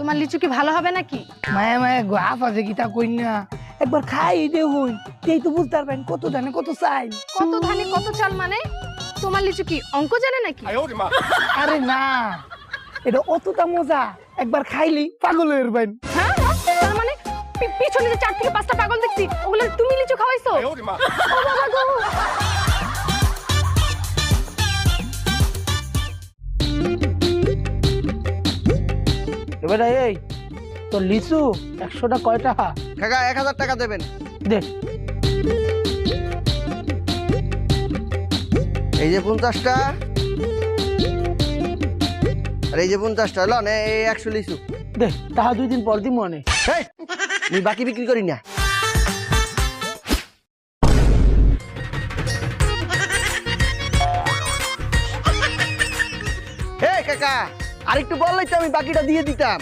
তোমার লিচু কি ভালো হবে নাকি? মায়া মায়া গাফ আছে কিতা কই না একবার খাই দেখুন এই তো বুঝতে পারবেন কত জানে কত চাই কত ধানে কত চাল মানে? তোমার লিচু কি অঙ্ক জানে নাকি? আরে না এটা অতটা মজা একবার খাইলি পাগল হয়ে যাবেন হ্যাঁ, তার মানে পিছনে যে 4 থেকে 5টা পাগল দেখছি ওগুলো তুমি লিচু খাওয়াইছো? ও বাবা গো! এবারে এই তো লিচু 100টা কয় টাকা কাকা 1000 টাকা দেবেন। দে এই যে 50টা আর এই যে 50টা লন এই 100 লিচু। দে টাকা 2 দিন পর দি মনে হেই আমি বাকি বিক্রি করি না। হে কাকা আরেকটু বললেই তো আমি বাকিটা দিয়ে দিতাম।